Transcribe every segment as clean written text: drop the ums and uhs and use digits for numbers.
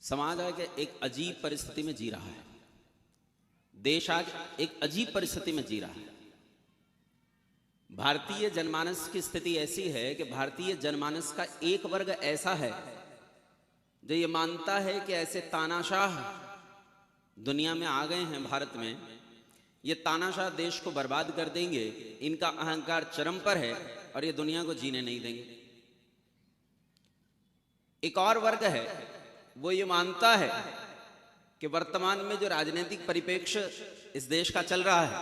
समाज आज एक अजीब परिस्थिति में जी रहा है। देश आज एक अजीब परिस्थिति में जी रहा है। भारतीय जनमानस की स्थिति ऐसी है कि भारतीय जनमानस का एक वर्ग ऐसा है जो ये मानता है कि ऐसे तानाशाह दुनिया में आ गए हैं भारत में, ये तानाशाह देश को बर्बाद कर देंगे, इनका अहंकार चरम पर है और ये दुनिया को जीने नहीं देंगे। एक और वर्ग है, वो ये मानता है कि वर्तमान में जो राजनीतिक परिप्रेक्ष्य इस देश का चल रहा है,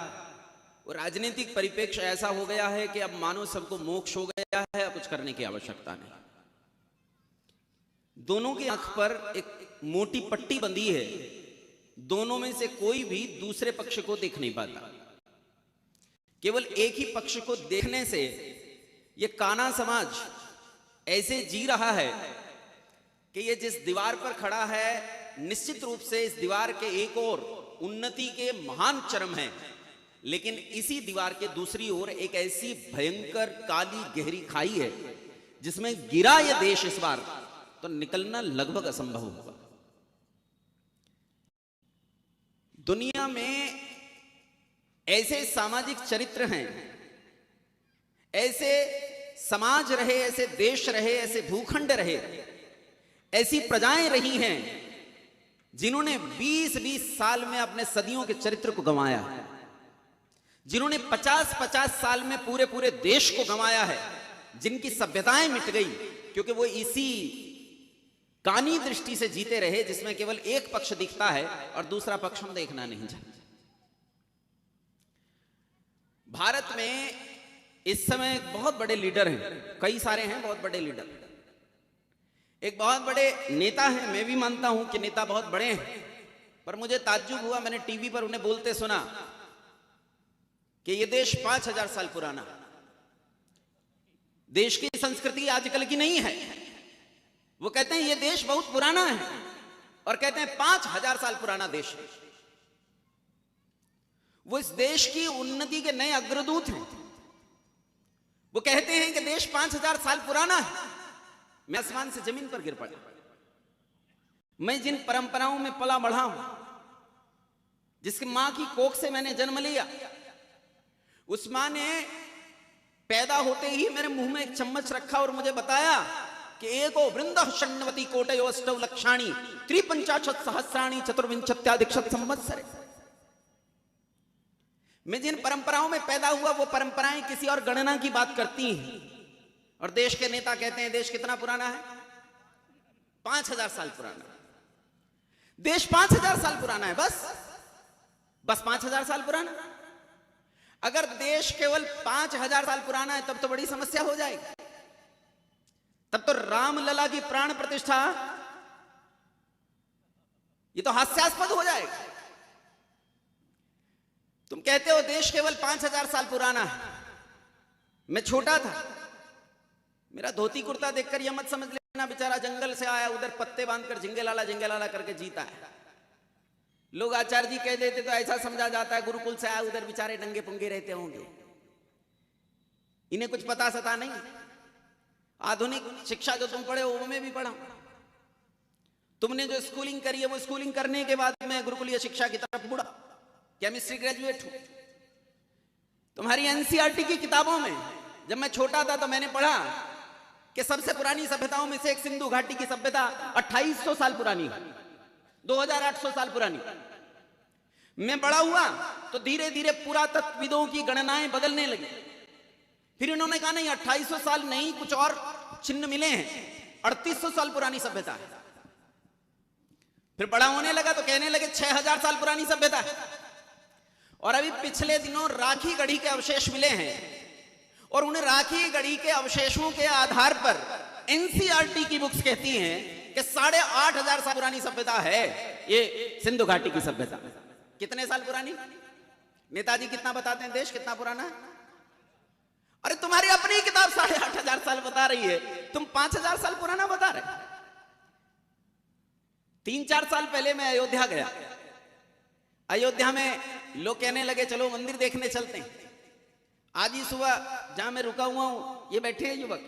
वो राजनीतिक परिप्रेक्ष्य ऐसा हो गया है कि अब मानो सबको मोक्ष हो गया है, अब कुछ करने की आवश्यकता नहीं। दोनों की आंख पर एक मोटी पट्टी बंधी है, दोनों में से कोई भी दूसरे पक्ष को देख नहीं पाता। केवल एक ही पक्ष को देखने से ये काना समाज ऐसे जी रहा है कि ये जिस दीवार पर खड़ा है, निश्चित रूप से इस दीवार के एक ओर उन्नति के महान चरम हैं, लेकिन इसी दीवार के दूसरी ओर एक ऐसी भयंकर काली गहरी खाई है जिसमें गिरा ये देश इस बार तो निकलना लगभग असंभव होगा। दुनिया में ऐसे सामाजिक चरित्र हैं, ऐसे समाज रहे, ऐसे देश रहे, ऐसे भूखंड रहे, ऐसी प्रजाएं रही हैं जिन्होंने 20-20 साल में अपने सदियों के चरित्र को गंवाया है, जिन्होंने 50-50 साल में पूरे पूरे देश को गंवाया है, जिनकी सभ्यताएं मिट गई क्योंकि वो इसी कानी दृष्टि से जीते रहे जिसमें केवल एक पक्ष दिखता है और दूसरा पक्ष हम देखना नहीं चाहते। भारत में इस समय एक बहुत बड़े लीडर हैं, कई सारे हैं बहुत बड़े लीडर। एक बहुत बड़े नेता हैं, मैं भी मानता हूं कि नेता बहुत बड़े हैं, पर मुझे ताज्जुब हुआ, मैंने टीवी पर उन्हें बोलते सुना कि ये देश 5000 साल पुराना, देश की संस्कृति आजकल की नहीं है। वो कहते हैं ये देश बहुत पुराना है और कहते हैं 5000 साल पुराना देश है। वो इस देश की उन्नति के नए अग्रदूत हैं। वो कहते हैं कि देश 5000 साल पुराना है। मैं आसमान से जमीन पर गिर पड़ा। मैं जिन परंपराओं में पला बढ़ा हूं, जिसकी मां की कोख से मैंने जन्म लिया, उस मां ने पैदा होते ही मेरे मुंह में एक चम्मच रखा और मुझे बताया कि एको वृंद षण्णवति कोटयो अष्टौ लक्षाणि त्रिपंचाशत् सहस्राणि चतुर्विंशत्याधिकशत संवत्सरे। मैं जिन परंपराओं में पैदा हुआ वो परंपराएं किसी और गणना की बात करती हैं, और देश के नेता कहते हैं देश कितना पुराना है, 5000 साल पुराना। देश 5000 साल पुराना है, बस 5000 साल पुराना। अगर देश केवल 5000 साल पुराना है तब तो बड़ी समस्या हो जाएगी। तब तो रामलला की प्राण प्रतिष्ठा ये तो हास्यास्पद हो जाएगा। तुम कहते हो देश केवल 5000 साल पुराना है। मैं छोटा था, मेरा धोती कुर्ता देखकर यह मत समझ लेना बेचारा जंगल से आया, उधर पत्ते बांधकर झिंगेलाला करके जीता है। लोग आचार्य जी कह देते तो ऐसा समझा जाता है गुरुकुल से आया, उधर बेचारे नंगे पुंगे रहते होंगे, इन्हें कुछ पता सता नहीं। आधुनिक शिक्षा जो तुम पढ़े हो वो मैं भी पढ़ा। तुमने जो स्कूलिंग करी है वो स्कूलिंग करने के बाद मैं गुरुकुलीय शिक्षा की तरफ मुड़ा, केमिस्ट्री ग्रेजुएट हूं। तुम्हारी एनसीईआरटी की किताबों में जब मैं छोटा था तो मैंने पढ़ा कि सबसे पुरानी सभ्यताओं में से एक सिंधु घाटी की सभ्यता 2800 साल पुरानी है, 2800 साल पुरानी। मैं बड़ा हुआ तो धीरे धीरे पुरातत्वविदों की गणनाएं बदलने लगी। फिर इन्होंने कहा नहीं 2800 साल नहीं, कुछ और चिन्ह मिले हैं, 3800 साल पुरानी सभ्यता है। फिर बड़ा होने लगा तो कहने लगे 6000 साल पुरानी सभ्यता है। और अभी पिछले दिनों राखी गढ़ी के अवशेष मिले हैं और उन राखी गढ़ी के अवशेषों के आधार पर एनसीईआरटी की बुक्स कहती हैं कि 8500 साल पुरानी सभ्यता है ये सिंधु घाटी की सभ्यता। कितने साल पुरानी? नेताजी कितना बताते हैं देश कितना पुराना है? अरे तुम्हारी अपनी किताब 8500 साल बता रही है, तुम 5000 साल पुराना बता रहे। 3-4 साल पहले मैं अयोध्या गया। अयोध्या में लोग कहने लगे चलो मंदिर देखने चलते हैं। आज ही सुबह जहां मैं रुका हुआ हूं, ये बैठे हैं युवक,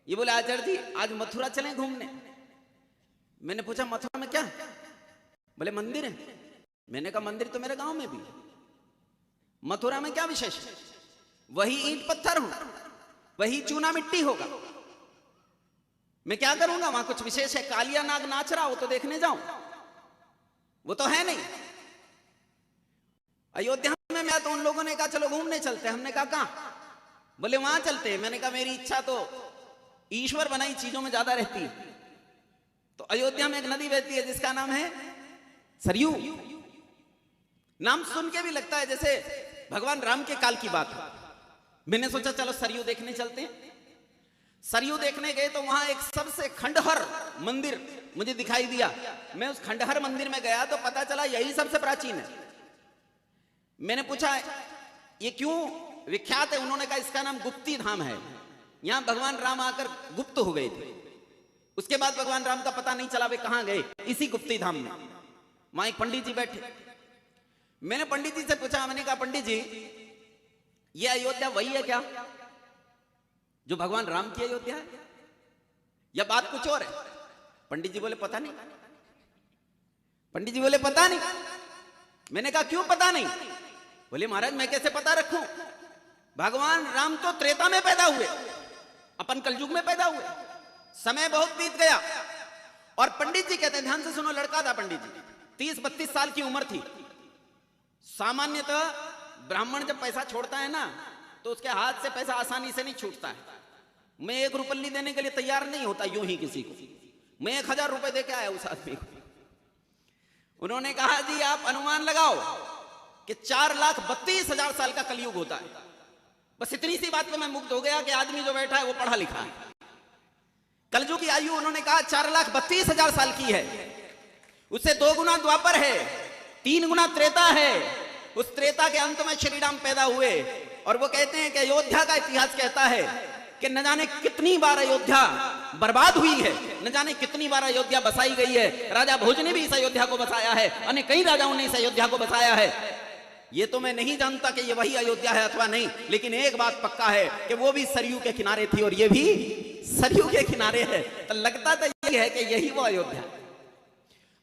ये बोले आचार्य जी आज मथुरा चलें घूमने। मैंने पूछा मथुरा में क्या? बोले मंदिर है। मैंने कहा मंदिर तो मेरे गांव में भी है, मथुरा में क्या विशेष है? वही ईंट पत्थर हो, वही चूना मिट्टी होगा, मैं क्या करूंगा वहां? कुछ विशेष है? कालिया नाग नाच रहा हो तो देखने जाऊं? वो तो है नहीं। अयोध्या में मैं तो उन लोगों ने कहा चलो घूमने चलते हैं। हमने कहा कहां? बोले वहां चलते हैं। मैंने कहा मेरी इच्छा तो ईश्वर बनाई चीजों में ज्यादा रहती है। तो अयोध्या में एक नदी बहती है जिसका नाम है सरयू। नाम सुन के भी लगता है जैसे भगवान राम के काल की बात है। मैंने सोचा चलो सरयू देखने चलते हैं। सरयू देखने गए तो वहां एक सबसे खंडहर मंदिर मुझे दिखाई दिया। मैं उस खंडहर मंदिर में गया तो पता चला यही सबसे प्राचीन है। मैंने पूछा ये क्यों विख्यात है? उन्होंने कहा इसका नाम गुप्ती धाम है, यहां भगवान राम आकर गुप्त हो गए थे। उसके बाद भगवान राम का पता नहीं चला वे कहां गए, इसी गुप्ती धाम में। वहां एक पंडित जी बैठे। मैंने पंडित जी से पूछा, मैंने कहा पंडित जी ये अयोध्या वही है क्या जो भगवान राम की अयोध्या है, या बात कुछ और है? पंडित जी बोले पता नहीं। पंडित जी बोले पता नहीं। मैंने कहा क्यों पता नहीं? बोले महाराज मैं कैसे पता रखूं, भगवान राम तो त्रेता में पैदा हुए, अपन कलयुग में पैदा हुए, समय बहुत बीत गया। और पंडित जी कहते हैं, ध्यान से सुनो, लड़का था पंडित जी, 30-32 साल की उम्र थी। सामान्यतः ब्राह्मण जब पैसा छोड़ता है ना तो उसके हाथ से पैसा आसानी से नहीं छूटता है। मैं 1 रुपया देने के लिए तैयार नहीं होता यूं ही किसी को। मैं 1000 रुपए दे के आया उस आदमी को। उन्होंने कहा जी आप अनुमान लगाओ कि 4,32,000 साल का कलयुग होता है। बस इतनी सी बात पे मैं मुग्ध हो गया कि आदमी जो बैठा है वो पढ़ा लिखा है। कलयुग की आयु उन्होंने कहा 4,32,000 साल की है। उससे 2 गुना द्वापर है, 3 गुना त्रेता है। उस त्रेता के अंत में श्री राम पैदा हुए। और वो कहते हैं कि अयोध्या का इतिहास कहता है कि न जाने कितनी बार अयोध्या बर्बाद हुई है, न जाने कितनी बार अयोध्या बसाई गई है। राजा भोज ने भी इस अयोध्या को बसाया है, अन्य कई राजाओं ने इस अयोध्या को बसाया है। ये तो मैं नहीं जानता कि ये वही अयोध्या है अथवा नहीं, लेकिन एक बात पक्का है कि वो भी सरयू के किनारे थी और ये भी सरयू के किनारे है। तो लगता तो ये है कि यही वो अयोध्या।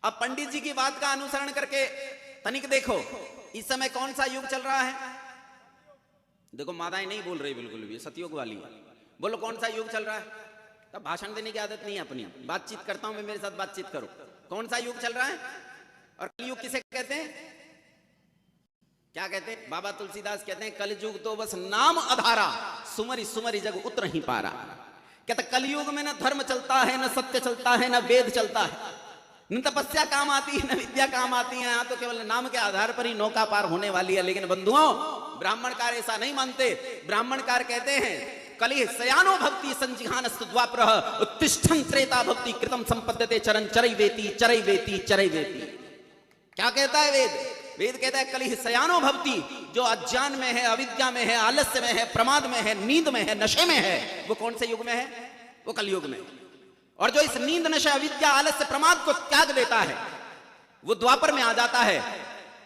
अब पंडित जी की बात का अनुसरण करके तनिक देखो इस समय कौन सा युग चल रहा है। देखो माताएं नहीं बोल रही बिल्कुल भी, सतयुग वाली। बोलो कौन सा युग चल रहा है? तब भाषण देने की आदत नहीं है अपनी, बातचीत करता हूं मैं, मेरे साथ बातचीत करो। कौन सा युग चल रहा है? और कलयुग किसे कहते हैं? क्या कहते हैं? बाबा तुलसीदास कहते हैं कलयुग तो बस नाम अधारा, सुमरी सुमरी जग उतर ही पारा। कहते कलयुग में न धर्म चलता है, न सत्य चलता है, न वेद चलता है, न तपस्या काम आती है, न विद्या काम आती है। यहाँ तो केवल नाम के आधार पर ही नौका पार होने वाली है। लेकिन बंधुओं ब्राह्मणकार ऐसा नहीं मानते। ब्राह्मणकार कहते हैं कलि सयानो भक्ति संजिहानस्तु द्वापरः उत्तिष्ठन् त्रेता भक्ति कृतम संपद्यते चरण चरैवेति चरैवेति चरैवेति। क्या कहता है वेद? वेद कहता है कलि सयानो भक्ति, जो अज्ञान में है, अविद्या में है, आलस्य में है, प्रमाद में है, नींद में है, नशे में है, वो कौन से युग में है? वो कलयुग में। और जो इस नींद नशा अविद्या आलस्य प्रमाद को त्याग देता है वो द्वापर में आ जाता है।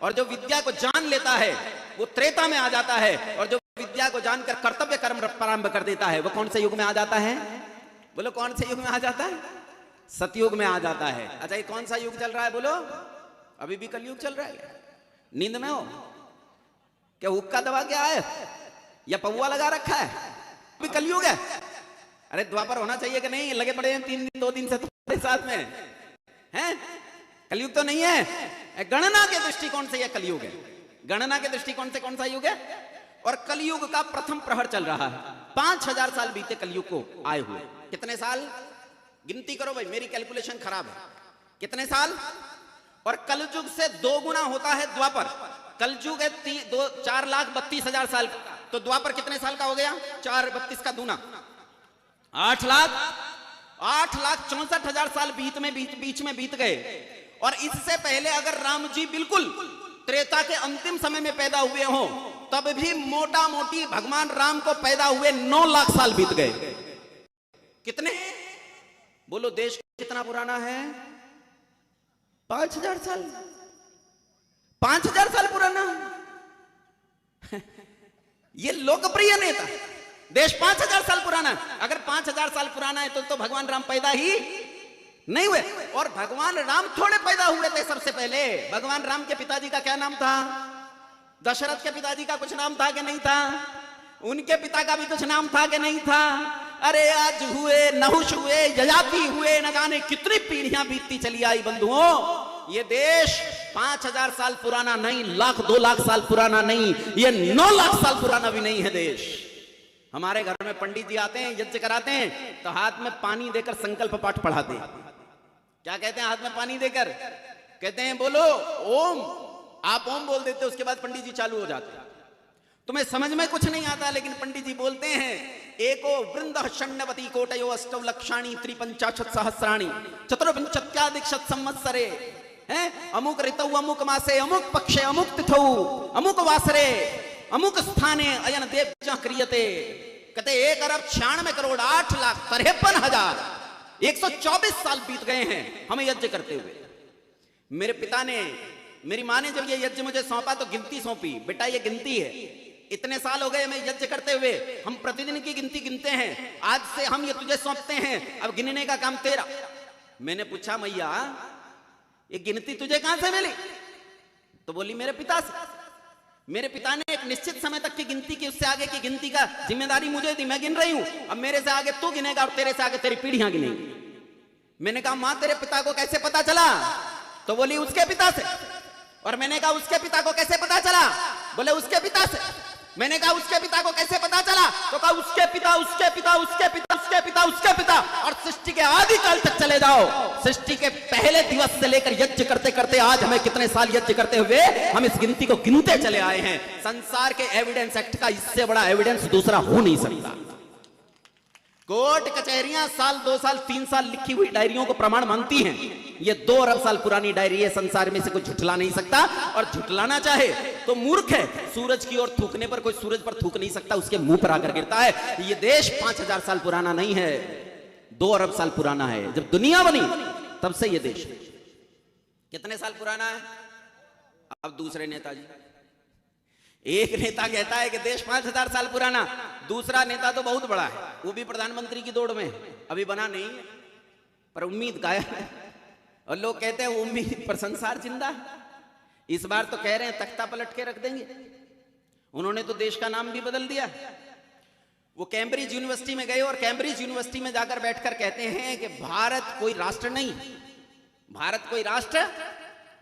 और जो विद्या को जान लेता है वो त्रेता में आ जाता है। और जो विद्या को जानकर कर्तव्य कर्म प्रारंभ कर देता है वो कौन से युग में आ जाता है? बोलो कौन से युग में आ जाता है? सतयुग में आ जाता है। अच्छा ये कौन सा युग चल रहा है? बोलो अभी भी कलयुग चल रहा है। नींद में हो क्या? हुक्का दबा के आए या पौवा लगा रखा है? अभी कलयुग है। अरे द्वापर होना चाहिए कि नहीं? लगे पड़े हैं 3 दिन 2 दिन से तुम्हारे साथ में हैं। कलयुग तो नहीं है। गणना के दृष्टिकोण से यह कलयुग है। गणना के दृष्टिकोण से कौन सा युग है? और कलयुग का प्रथम प्रहर चल रहा है। 5000 साल बीते कलयुग को आए हुए। कितने साल? गिनती करो भाई, मेरी कैलकुलेशन खराब है। कितने साल? और कलयुग से 2 गुना होता है द्वापर। कलयुग है 4,32,000 साल, तो द्वापर कितने साल का हो गया? 4,32 का दूना 8,64,000 साल बीच में बीत गए। और इससे पहले अगर राम जी बिल्कुल त्रेता के अंतिम समय में पैदा हुए हो तब भी मोटा मोटी भगवान राम को पैदा हुए 9 लाख साल बीत गए। कितने? बोलो देश कितना पुराना है? 5,000 साल। 5,000 साल पुराना। ये लोकप्रिय नेता। देश 5,000 साल पुराना। अगर 5,000 साल पुराना है तो भगवान राम पैदा ही नहीं हुए। और भगवान राम थोड़े पैदा हुए थे सबसे पहले। भगवान राम के पिताजी का क्या नाम था? दशरथ के पिताजी का कुछ नाम था कि नहीं था? उनके पिता का भी कुछ नाम था कि नहीं था? अरे आज हुए, नहुष हुए, ययाति हुए, न जाने कितनी पीढ़ियां बीतती चली आई बंधुओं। ये देश 5000 साल पुराना नहीं, लाख 2 लाख साल पुराना नहीं, ये 9 लाख साल पुराना भी नहीं है देश। हमारे घर में पंडित जी आते हैं, यज्ञ कराते हैं, तो हाथ में पानी देकर संकल्प पाठ पढ़ाते हैं। क्या कहते हैं हाथ में पानी देकर? कहते हैं बोलो ओम। आप ओम बोल देते, उसके बाद पंडित जी चालू हो जाते हैं। तुम्हें समझ में कुछ नहीं आता, लेकिन पंडित जी बोलते हैं एको वृंद षण्णवती कोटयो अष्टौ लक्षाणी त्रिपंचाशत् सहस्राणि चतुर्विंशत्याधिक संवत्सरे हैं अमुक ऋतौ अमुक मासे अमुक पक्षे अमुक तिथौ अमुक वासरे अमुक स्थाने अयन देव क्रियते। कहते 1,98,08,53,124 साल बीत गए हैं हमें यज्ञ करते हुए। मेरे पिता ने, मेरी माँ ने जब ये यज्ञ मुझे सौंपा तो गिनती सौंपी, बेटा ये गिनती है, इतने साल हो गए हमें यज्ञ करते हुए, हम प्रतिदिन की गिनती गिनते हैं, आज से हम ये तुझे सौंपते हैं, अब गिनने का काम तेरा। मैंने पूछा मैया ये गिनती तुझे कहां से मिली? तो बोली मेरे पिता से। मेरे पिता ने एक निश्चित समय तक की गिनती की, उससे आगे की गिनती का जिम्मेदारी मुझे दी, मैं गिन रही हूं, अब मेरे से आगे तू गिनेगा और तेरे से आगे तेरी पीढ़ियां गिनेंगी। मैंने कहा मां तेरे पिता को कैसे पता चला? तो बोली उसके पिता से। और मैंने कहा उसके पिता को कैसे पता चला? बोले उसके पिता से। मैंने कहा उसके पिता को कैसे पता चला? तो कहा उसके पिता उसके पिता उसके पिता उसके पिता उसके पिता, और सृष्टि के आदि काल तक चले जाओ। सृष्टि के पहले दिवस से लेकर यज्ञ करते करते आज हमें कितने साल यज्ञ करते हुए हम इस गिनती को गिनते चले आए हैं। संसार के एविडेंस एक्ट का इससे बड़ा एविडेंस दूसरा हो नहीं सकता। कोर्ट कचहरियां साल 2 साल 3 साल लिखी हुई डायरियों को प्रमाण मानती हैं। ये 2 अरब साल पुरानी डायरी है, संसार में से कोई झुठला नहीं सकता, और झुठलाना चाहे तो मूर्ख है। सूरज की ओर थूकने पर कोई सूरज पर थूक नहीं सकता, उसके मुंह पर आकर गिरता है। ये देश 5000 साल पुराना नहीं है, 2 अरब साल पुराना है। जब दुनिया बनी तब से ये देश कितने साल पुराना है? अब दूसरे नेताजी, एक नेता कहता है कि देश 5000 साल पुराना, दूसरा नेता तो बहुत बड़ा है, वो भी प्रधानमंत्री की दौड़ में, अभी बना नहीं है पर उम्मीद गायब है। और लोग कहते हैं उम्मीद पर संसार जिंदा है। इस बार तो कह रहे हैं तख्ता पलट के रख देंगे। उन्होंने तो देश का नाम भी बदल दिया। वो कैम्ब्रिज यूनिवर्सिटी में गए और कैम्ब्रिज यूनिवर्सिटी में जाकर बैठकर कहते हैं कि भारत कोई राष्ट्र नहीं, भारत कोई राष्ट्र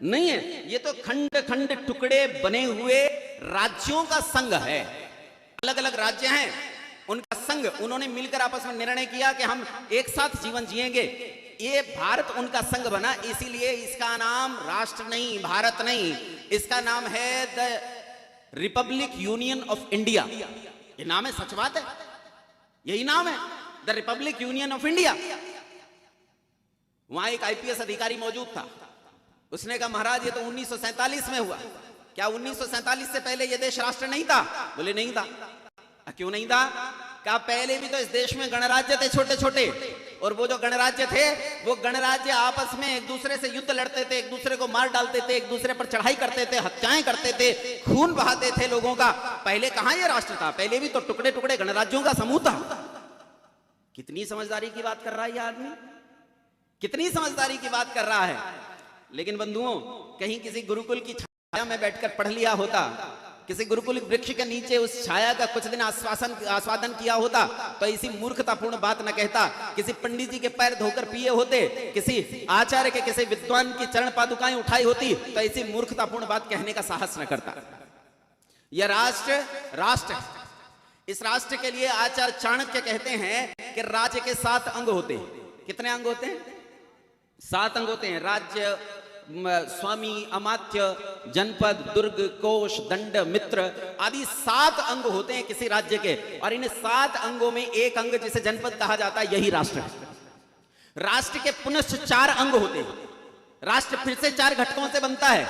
नहीं है, ये तो खंड खंड टुकड़े बने हुए राज्यों का संघ है। अलग अलग राज्य हैं, उनका संघ, उन्होंने मिलकर आपस में निर्णय किया कि हम एक साथ जीवन जिएंगे। ये भारत उनका संघ बना, इसीलिए इसका नाम राष्ट्र नहीं, भारत नहीं, इसका नाम है the Republic union of India. ये नाम है, सच बात है, यही नाम है, the Republic union of India. वहां एक आईपीएस अधिकारी मौजूद था, उसने कहा महाराज ये तो 1947 में हुआ, क्या 1947 से पहले ये देश राष्ट्र नहीं था? बोले नहीं था। क्यों नहीं था? क्या पहले भी तो इस देश में गणराज्य थे छोटे छोटे, और वो जो गणराज्य थे वो गणराज्य आपस में एक दूसरे से युद्ध लड़ते थे, एक दूसरे को मार डालते थे, एक दूसरे पर चढ़ाई करते थे, हत्याएं करते थे, खून बहाते थे लोगों का। पहले कहां ये राष्ट्र था? पहले भी तो टुकड़े टुकड़े गणराज्यों का समूह था। कितनी समझदारी की बात कर रहा है ये आदमी, कितनी समझदारी की बात कर रहा है। लेकिन बंधुओं, कहीं किसी गुरुकुल की छाया में बैठकर पढ़ लिया होता, किसी गुरुकुल वृक्ष के नीचे उस छाया का कुछ दिन आस्वादन किया होता तो ऐसी मूर्खतापूर्ण बात न कहता। किसी पंडित जी के पैर धोकर पिए होते, किसी आचार्य के, किसी विद्वान की चरण पादुकाएं उठाई होती तो ऐसी मूर्खतापूर्ण बात कहने का साहस न करता। यह राष्ट्र इस राष्ट्र के लिए आचार्य चाणक्य कहते हैं कि राज्य के 7 अंग होते हैं। कितने अंग होते हैं? 7 अंग होते हैं। राज्य, स्वामी, अमात्य, जनपद, दुर्ग, कोश, दंड, मित्र आदि 7 अंग होते हैं किसी राज्य के। और इन 7 अंगों में एक अंग जिसे जनपद कहा जाता है, यही राष्ट्र है। राष्ट्र के पुनश्च 4 अंग होते हैं। राष्ट्र फिर से 4 घटकों से बनता है,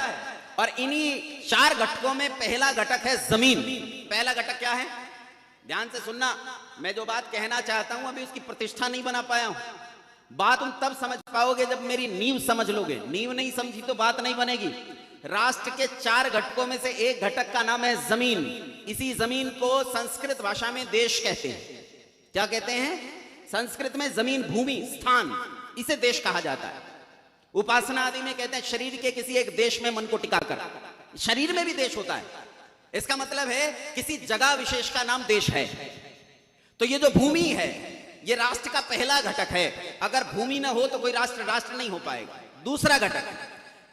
और इन्हीं 4 घटकों में पहला घटक है जमीन। पहला घटक क्या है? ध्यान से सुनना, मैं जो बात कहना चाहता हूं अभी उसकी प्रतिष्ठा नहीं बना पाया हूं। बात तुम तब समझ पाओगे जब मेरी नींव समझ लोगे। नींव नहीं समझी तो बात नहीं बनेगी। राष्ट्र के 4 घटकों में से एक घटक का नाम है जमीन। इसी जमीन को संस्कृत भाषा में देश कहते हैं। क्या कहते हैं? संस्कृत में जमीन, भूमि, स्थान, इसे देश कहा जाता है। उपासना आदि में कहते हैं शरीर के किसी एक देश में मन को टिका कर। शरीर में भी देश होता है, इसका मतलब है किसी जगह विशेष का नाम देश है। तो ये जो भूमि है ये राष्ट्र का पहला घटक है। अगर भूमि ना हो तो कोई राष्ट्र राष्ट्र नहीं हो पाएगा। दूसरा घटक,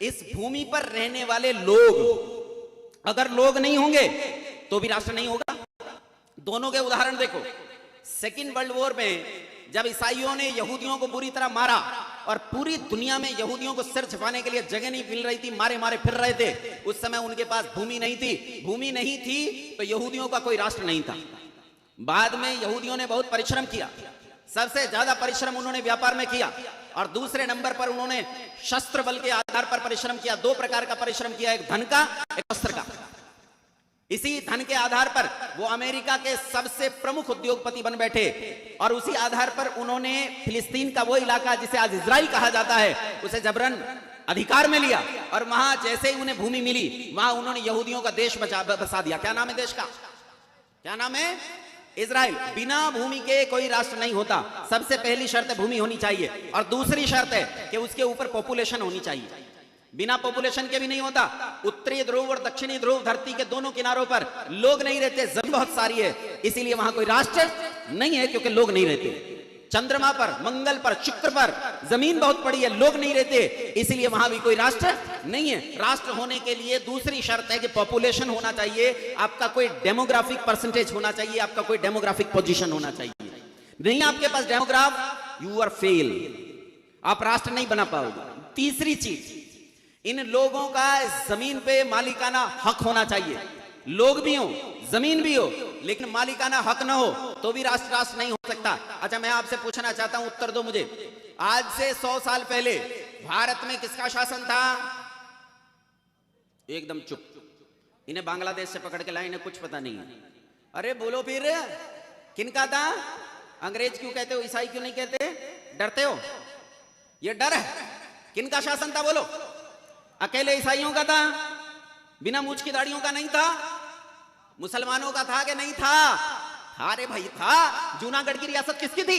इस भूमि पर रहने वाले लोग, अगर लोग नहीं होंगे तो भी राष्ट्र नहीं होगा। दोनों के उदाहरण देखो। सेकेंड वर्ल्ड वॉर में जब ईसाइयों ने यहूदियों को बुरी तरह मारा और पूरी दुनिया में यहूदियों को सिर छिपाने के लिए जगह नहीं मिल रही थी, मारे मारे फिर रहे थे, उस समय उनके पास भूमि नहीं थी। भूमि नहीं थी तो यहूदियों का कोई राष्ट्र नहीं था। बाद में यहूदियों ने बहुत परिश्रम किया। सबसे ज्यादा परिश्रम उन्होंने व्यापार में किया और दूसरे नंबर पर उन्होंने शस्त्र बल के आधार पर परिश्रम किया। दो प्रकार का परिश्रम किया, एक धन का, एक शस्त्र का। इसी धन के आधार पर वो अमेरिका के सबसे प्रमुख उद्योगपति बन बैठे और उसी आधार पर उन्होंने फिलिस्तीन का वो इलाका जिसे आज इजराइल कहा जाता है उसे जबरन अधिकार में लिया और वहां जैसे ही उन्हें भूमि मिली वहां उन्होंने यहूदियों का देश बसा दिया। क्या नाम है देश का? क्या नाम है? इजराइल। बिना भूमि के कोई राष्ट्र नहीं होता। सबसे पहली शर्त है भूमि होनी चाहिए और दूसरी शर्त है कि उसके ऊपर पॉपुलेशन होनी चाहिए। बिना पॉपुलेशन के भी नहीं होता। उत्तरी ध्रुव और दक्षिणी ध्रुव धरती के दोनों किनारों पर लोग नहीं रहते, जमीन बहुत सारी है, इसीलिए वहां कोई राष्ट्र नहीं है क्योंकि लोग नहीं रहते। चंद्रमा पर, मंगल पर, शुक्र पर जमीन बहुत पड़ी है, लोग नहीं रहते, इसीलिए वहां भी कोई राष्ट्र नहीं है। राष्ट्र होने के लिए दूसरी शर्त है कि पॉपुलेशन होना चाहिए, आपका कोई डेमोग्राफिक परसेंटेज होना चाहिए, आपका कोई डेमोग्राफिक पोजीशन होना चाहिए। नहीं आपके पास डेमोग्राफ, यू आर फेल, आप राष्ट्र नहीं बना पाओगे। तीसरी चीज, इन लोगों का जमीन पे मालिकाना हक होना चाहिए। लोग भी हो, जमीन भी हो, लेकिन मालिकाना हक ना हो तो भी राष्ट्र राष्ट्र नहीं हो सकता। अच्छा, मैं आपसे पूछना चाहता हूं, उत्तर दो मुझे। आज से 100 साल पहले भारत में किसका शासन था? एकदम चुप। इन्हें बांग्लादेश से पकड़ के लाए, इन्हें कुछ पता नहीं है। अरे बोलो फिर, किनका था? अंग्रेज क्यों कहते हो, ईसाई क्यों नहीं कहते? डरते हो? ये डर है। किनका शासन था बोलो? अकेले ईसाइयों का था? बिना मूछ की दाढ़ियों का नहीं था? मुसलमानों का था कि नहीं था? अरे भाई था। जूनागढ़ की रियासत किसकी थी?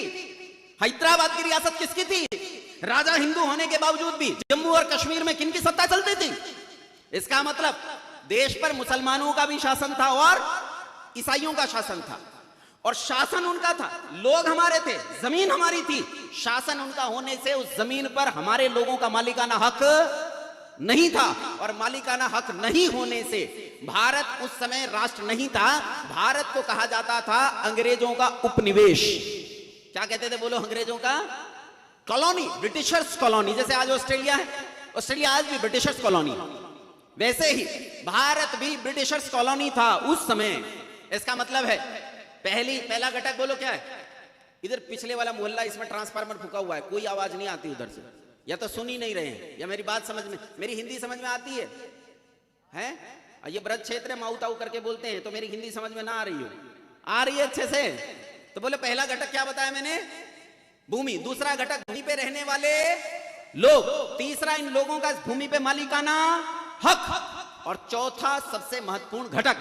हैदराबाद की रियासत किसकी थी? राजा हिंदू होने के बावजूद भी जम्मू और कश्मीर में किनकी सत्ता चलती थी? इसका मतलब देश पर मुसलमानों का भी शासन था और ईसाइयों का शासन था। और शासन उनका था, लोग हमारे थे, जमीन हमारी थी। शासन उनका होने से उस जमीन पर हमारे लोगों का मालिकाना हक नहीं था और मालिकाना हक नहीं होने से भारत उस समय राष्ट्र नहीं था। भारत को कहा जाता था अंग्रेजों का उपनिवेश। क्या कहते थे बोलो? अंग्रेजों का कॉलोनी, ब्रिटिशर्स कॉलोनी। जैसे आज ऑस्ट्रेलिया है, ऑस्ट्रेलिया आज भी ब्रिटिशर्स कॉलोनी, वैसे ही भारत भी ब्रिटिशर्स कॉलोनी था उस समय। इसका मतलब है पहला घटक बोलो क्या है? इधर पिछले वाला मोहल्ला, इसमें ट्रांसफार्मर फूका हुआ है, कोई आवाज नहीं आती उधर से, या तो सुन ही नहीं रहे हैं या मेरी बात समझ में, मेरी हिंदी समझ में आती है? हैं? ये ब्रज क्षेत्र है, माऊ ताऊ करके बोलते हैं, तो मेरी हिंदी समझ में ना आ रही हो? आ रही है अच्छे से? तो बोले पहला घटक क्या बताया मैंने? भूमि। दूसरा घटक भूमि पे रहने वाले लोग। तीसरा इन लोगों का भूमि पे मालिकाना हक। और चौथा सबसे महत्वपूर्ण घटक,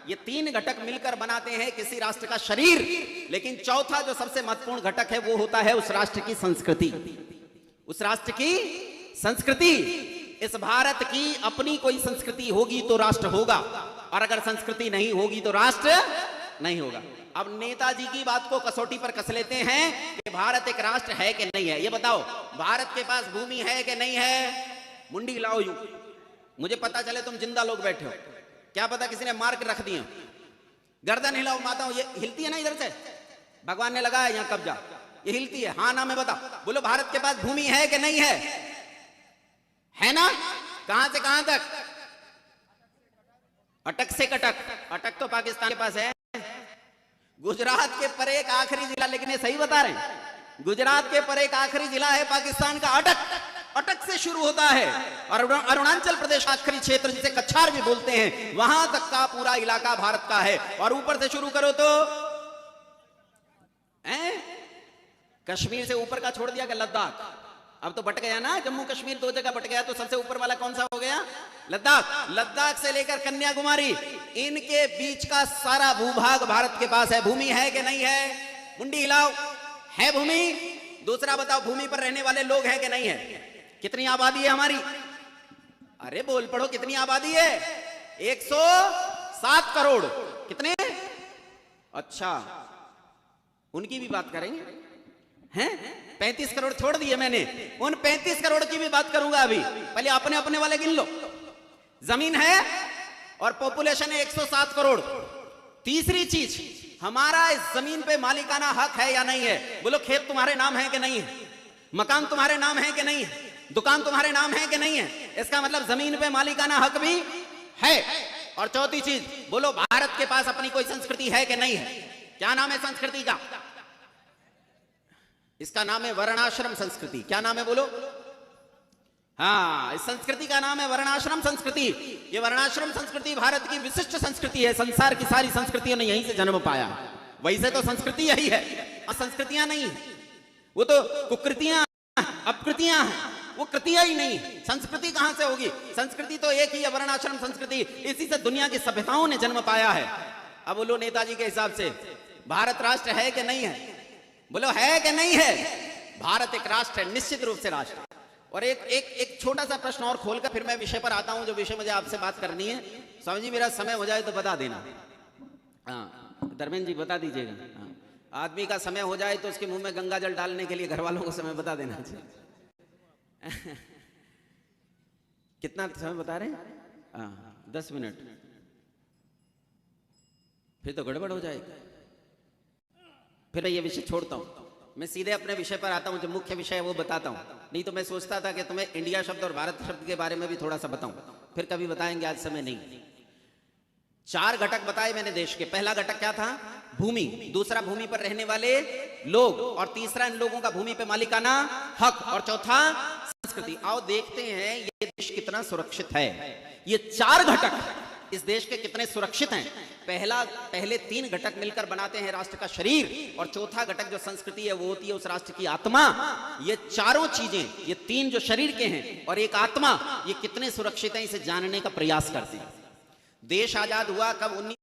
ये तीन घटक मिलकर बनाते हैं किसी राष्ट्र का शरीर, लेकिन चौथा जो सबसे महत्वपूर्ण घटक है वो होता है उस राष्ट्र की संस्कृति। उस राष्ट्र की संस्कृति। इस भारत की अपनी कोई संस्कृति होगी तो राष्ट्र होगा, और अगर संस्कृति नहीं होगी तो राष्ट्र नहीं होगा। अब नेताजी की बात को कसौटी पर कस लेते हैं कि भारत एक राष्ट्र है कि नहीं है। ये बताओ, भारत के पास भूमि है कि नहीं है? मुंडी हिलाओ यूं, मुझे पता चले तुम जिंदा लोग बैठे हो। क्या पता किसी ने मार के रख दिए। गर्दन हिलाओ माता, ये हिलती है ना इधर से? भगवान ने लगाया यहाँ कब्जा, ये हिलती है। हाँ ना में बता, बोलो भारत के पास भूमि है कि नहीं है? है ना? कहां से कहां तक? अटक से कटक। अटक तो पाकिस्तान के पास है। गुजरात के परे एक आखिरी जिला, लेकिन ये सही बता रहे हैं, गुजरात के परे एक आखिरी जिला है पाकिस्तान का, अटक। अटक से शुरू होता है और अरुणाचल प्रदेश आखिरी क्षेत्र जिसे कछार भी बोलते हैं, वहां तक का पूरा इलाका भारत का है। और ऊपर से शुरू करो तो कश्मीर से ऊपर का छोड़ दिया गया लद्दाख। अब तो बट गया ना, जम्मू कश्मीर दो जगह बट गया, तो सबसे ऊपर वाला कौन सा हो गया? लद्दाख। लद्दाख से लेकर कन्याकुमारी, इनके बीच का सारा भूभाग भारत के पास है। भूमि है कि नहीं है? मुंडी हिलाओ। है भूमि? दूसरा बताओ, भूमि पर रहने वाले लोग हैं कि नहीं है? कितनी आबादी है हमारी? अरे बोल पड़ो, कितनी आबादी है? 107 करोड़। कितने? अच्छा, उनकी भी बात करेंगे हैं? 35 करोड़ छोड़ दिए मैंने, उन 35 करोड़ की भी बात करूंगा अभी। पहले अपने अपने वाले गिन लो। जमीन है और पॉपुलेशन है 107 करोड़। तीसरी चीज, हमारा इस जमीन पे मालिकाना हक है या नहीं है? बोलो, खेत तुम्हारे नाम है कि नहीं है? मकान तुम्हारे नाम है कि नहीं है? दुकान तुम्हारे नाम है कि नहीं है? इसका मतलब जमीन पे मालिकाना हक भी है। और चौथी चीज, बोलो, भारत के पास अपनी कोई संस्कृति है कि नहीं है? क्या नाम है संस्कृति का? इसका नाम है वर्णाश्रम संस्कृति। क्या नाम है बोलो? हाँ, इस संस्कृति का नाम है वर्णाश्रम संस्कृति। ये वर्णाश्रम संस्कृति भारत की विशिष्ट संस्कृति है। संसार की सारी संस्कृतियों ने यहीं से जन्म पाया। वैसे तो संस्कृति यही है, संस्कृतियां नहीं है, वो तो कुकृतियां, अपकृतियां हैं, वो कृतियां ही नहीं। संस्कृति कहां से होगी? संस्कृति तो एक ही है, वर्णाश्रम संस्कृति। इसी से दुनिया की सभ्यताओं ने जन्म पाया है। अब बोलो, नेताजी के हिसाब से भारत राष्ट्र है कि नहीं है? बोलो, है कि नहीं है? भारत एक राष्ट्र है, निश्चित रूप से राष्ट्र। और एक छोटा सा प्रश्न और खोलकर फिर मैं विषय पर आता हूं, जो विषय मुझे आपसे बात करनी है। स्वामी जी, मेरा समय हो जाए तो बता देना। हाँ, धर्मेंद्र जी बता दीजिएगा। हाँ, आदमी का समय हो जाए तो उसके मुंह में गंगा जल डालने के लिए घर वालों को समय बता देना चाहिए। कितना समय बता रहे हैं? हाँ, 10 मिनट। फिर तो गड़बड़ हो जाएगी। फिर ये विषय छोड़ता हूं, मैं सीधे अपने विषय पर आता हूं। जो मुख्य विषय है वो बताता हूं। नहीं तो मैं सोचता था कि तुम्हें इंडिया शब्द और भारत शब्द के बारे में भी थोड़ा सा बताऊं, फिर कभी बताएंगे, आज समय नहीं। 4 घटक बताए मैंने देश के। पहला घटक क्या था? भूमि। दूसरा, भूमि पर रहने वाले लोग। और तीसरा, इन लोगों का भूमि पे मालिकाना हक। और चौथा, संस्कृति। आओ देखते हैं ये देश कितना सुरक्षित है। ये 4 घटक इस देश के कितने सुरक्षित हैं। पहले 3 घटक मिलकर बनाते हैं राष्ट्र का शरीर, और चौथा घटक जो संस्कृति है वो होती है उस राष्ट्र की आत्मा। ये चारों चीजें, ये 3 जो शरीर के हैं और एक आत्मा, ये कितने सुरक्षित हैं, इसे जानने का प्रयास करते हैं। देश आजाद हुआ कब?